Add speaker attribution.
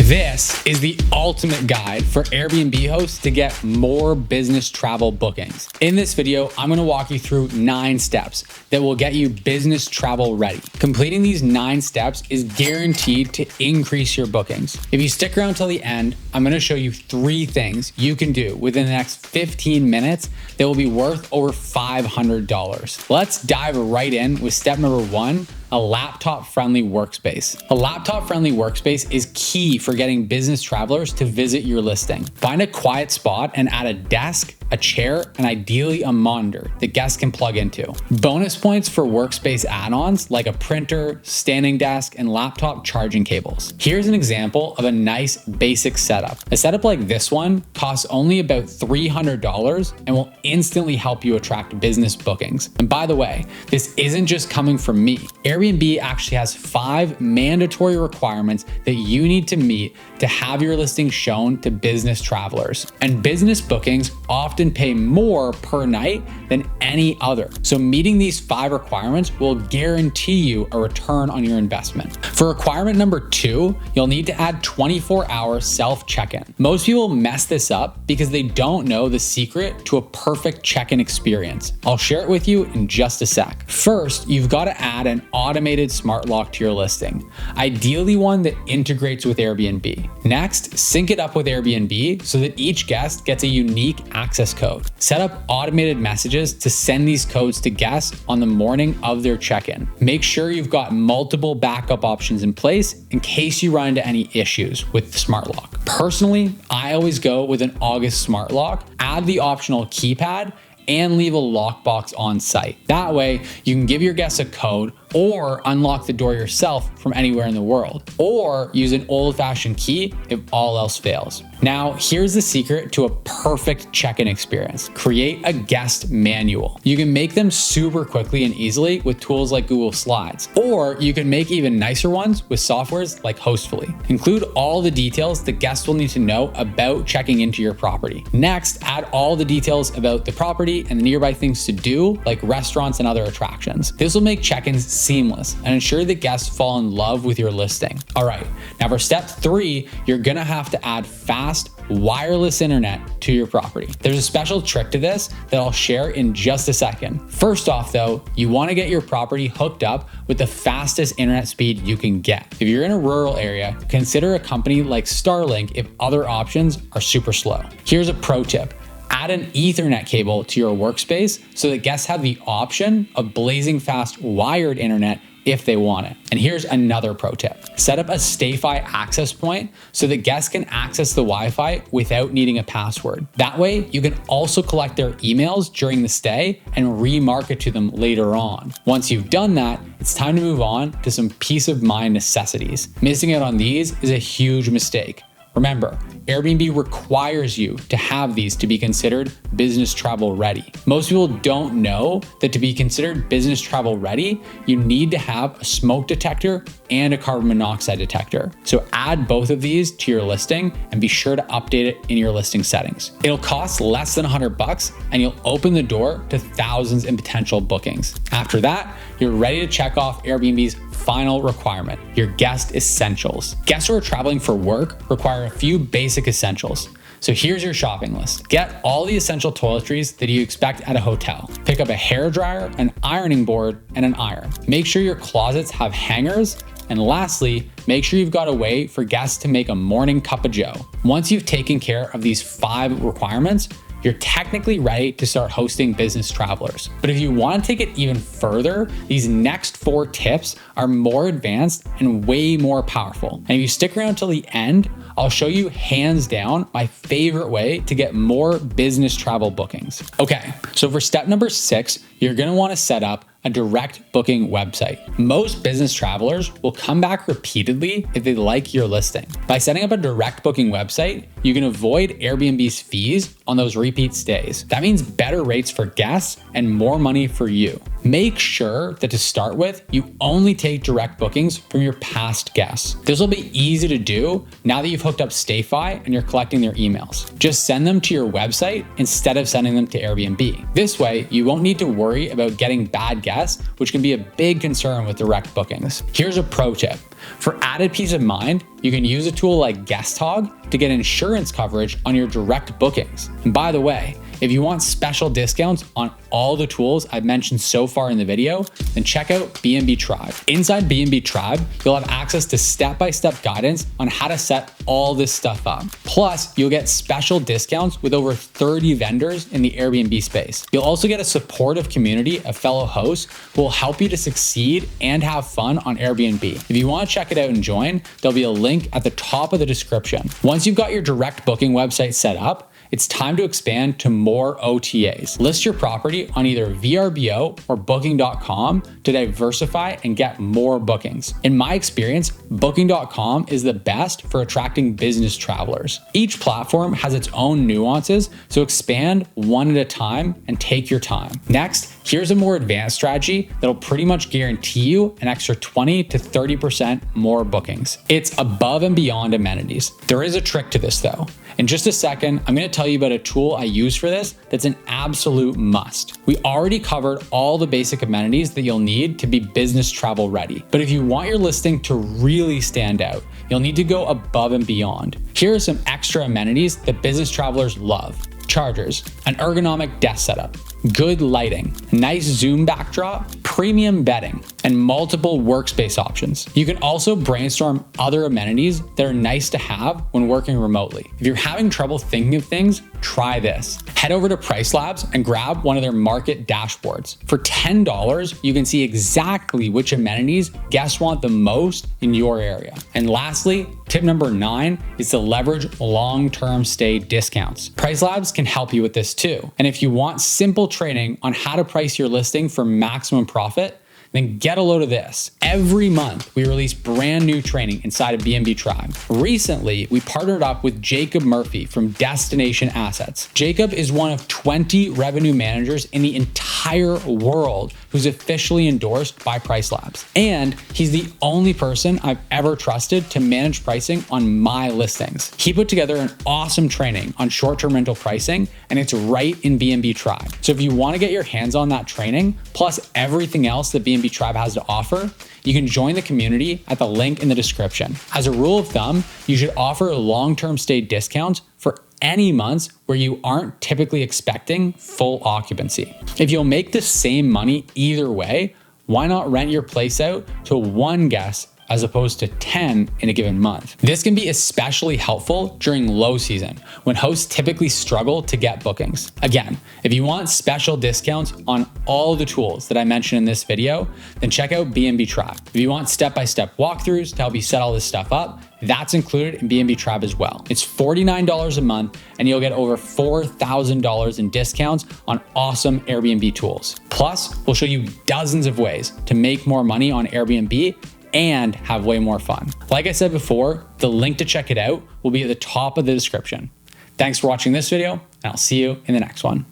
Speaker 1: This is the ultimate guide for Airbnb hosts to get more business travel bookings. In this video, I'm going to walk you through 9 steps that will get you business travel ready. Completing these 9 steps is guaranteed to increase your bookings. If you stick around till the end, I'm going to show you 3 things you can do within the next 15 minutes that will be worth over $500. Let's dive right in with step number 1. A laptop-friendly workspace. A laptop-friendly workspace is key for getting business travelers to visit your listing. Find a quiet spot and add a desk, a chair, and ideally a monitor that guests can plug into. Bonus points for workspace add-ons like a printer, standing desk, and laptop charging cables. Here's an example of a nice basic setup. A setup like this one costs only about $300 and will instantly help you attract business bookings. And by the way, this isn't just coming from me. Airbnb actually has 5 mandatory requirements that you need to meet to have your listing shown to business travelers. And business bookings often pay more per night than any other. So meeting these 5 requirements will guarantee you a return on your investment. For requirement number 2, you'll need to add 24-hour self-check-in. Most people mess this up because they don't know the secret to a perfect check-in experience. I'll share it with you in just a sec. First, you've got to add an automated smart lock to your listing, ideally one that integrates with Airbnb. Next, sync it up with Airbnb so that each guest gets a unique access code. Set up automated messages to send these codes to guests on the morning of their check-in. Make sure you've got multiple backup options in place in case you run into any issues with the smart lock. Personally, I always go with an August smart lock, add the optional keypad, and leave a lockbox on site. That way, you can give your guests a code or unlock the door yourself from anywhere in the world, or use an old-fashioned key if all else fails. Now, here's the secret to a perfect check-in experience. Create a guest manual. You can make them super quickly and easily with tools like Google Slides, or you can make even nicer ones with softwares like Hostfully. Include all the details the guests will need to know about checking into your property. Next, add all the details about the property and the nearby things to do, like restaurants and other attractions. This will make check-ins seamless and ensure that guests fall in love with your listing. All right, now for step 3, you're gonna have to add fast wireless internet to your property. There's a special trick to this that I'll share in just a second. First off though, you wanna get your property hooked up with the fastest internet speed you can get. If you're in a rural area, consider a company like Starlink if other options are super slow. Here's a pro tip. Add an Ethernet cable to your workspace so that guests have the option of blazing fast wired internet if they want it. And here's another pro tip. Set up a StayFi access point so that guests can access the Wi-Fi without needing a password. That way, you can also collect their emails during the stay and remarket to them later on. Once you've done that, it's time to move on to some peace of mind necessities. Missing out on these is a huge mistake. Remember, Airbnb requires you to have these to be considered business travel ready. Most people don't know that to be considered business travel ready, you need to have a smoke detector and a carbon monoxide detector. So add both of these to your listing and be sure to update it in your listing settings. It'll cost less than $100 and you'll open the door to thousands in potential bookings. After that, you're ready to check off Airbnb's final requirement, your guest essentials. Guests who are traveling for work require a few basic essentials. So here's your shopping list. Get all the essential toiletries that you expect at a hotel. Pick up a hairdryer, an ironing board, and an iron. Make sure your closets have hangers. And lastly, make sure you've got a way for guests to make a morning cup of joe. Once you've taken care of these 5 requirements, you're technically ready to start hosting business travelers. But if you want to take it even further, these next 4 tips are more advanced and way more powerful. And if you stick around till the end, I'll show you hands down my favorite way to get more business travel bookings. Okay, so for step number 6, you're gonna wanna set up a direct booking website. Most business travelers will come back repeatedly if they like your listing. By setting up a direct booking website, you can avoid Airbnb's fees on those repeat stays. That means better rates for guests and more money for you. Make sure that to start with, you only take direct bookings from your past guests. This will be easy to do now that you've hooked up StayFi and you're collecting their emails. Just send them to your website instead of sending them to Airbnb. This way, you won't need to worry about getting bad guests, which can be a big concern with direct bookings. Here's a pro tip. For added peace of mind, you can use a tool like GuestHog to get insurance coverage on your direct bookings. And by the way, if you want special discounts on all the tools I've mentioned so far in the video, then check out B&B Tribe. Inside B&B Tribe, you'll have access to step-by-step guidance on how to set all this stuff up. Plus, you'll get special discounts with over 30 vendors in the Airbnb space. You'll also get a supportive community of fellow hosts who will help you to succeed and have fun on Airbnb. If you want to check it out and join, there'll be a link at the top of the description. Once you've got your direct booking website set up, it's time to expand to more OTAs. List your property on either VRBO or Booking.com to diversify and get more bookings. In my experience, Booking.com is the best for attracting business travelers. Each platform has its own nuances, so expand one at a time and take your time. Next, here's a more advanced strategy that'll pretty much guarantee you an extra 20 to 30% more bookings. It's above and beyond amenities. There is a trick to this though. In just a second, I'm going to tell you about a tool I use for this that's an absolute must. We already covered all the basic amenities that you'll need to be business travel ready. But if you want your listing to really stand out, you'll need to go above and beyond. Here are some extra amenities that business travelers love. Chargers, an ergonomic desk setup, good lighting, nice Zoom backdrop, premium bedding, and multiple workspace options. You can also brainstorm other amenities that are nice to have when working remotely. If you're having trouble thinking of things, try this. Head over to PriceLabs and grab one of their market dashboards. For $10, you can see exactly which amenities guests want the most in your area. And lastly, tip number 9 is to leverage long-term stay discounts. PriceLabs can help you with this too. And if you want simple training on how to price your listing for maximum profit, then get a load of this. Every month, we release brand new training inside of B&B Tribe. Recently, we partnered up with Jacob Murphy from Destination Assets. Jacob is one of 20 revenue managers in the entire world who's officially endorsed by PriceLabs. And he's the only person I've ever trusted to manage pricing on my listings. He put together an awesome training on short-term rental pricing, and it's right in B&B Tribe. So if you want to get your hands on that training, plus everything else that B&B Tribe has to offer, you can join the community at the link in the description. As a rule of thumb, you should offer long-term stay discounts for any months where you aren't typically expecting full occupancy. If you'll make the same money either way, why not rent your place out to one guest as opposed to 10 in a given month? This can be especially helpful during low season when hosts typically struggle to get bookings. Again, if you want special discounts on all the tools that I mentioned in this video, then check out B&B Tribe. If you want step-by-step walkthroughs to help you set all this stuff up, that's included in B&B Tribe as well. It's $49 a month and you'll get over $4,000 in discounts on awesome Airbnb tools. Plus, we'll show you dozens of ways to make more money on Airbnb and have way more fun. Like I said before, the link to check it out will be at the top of the description. Thanks for watching this video, and I'll see you in the next one.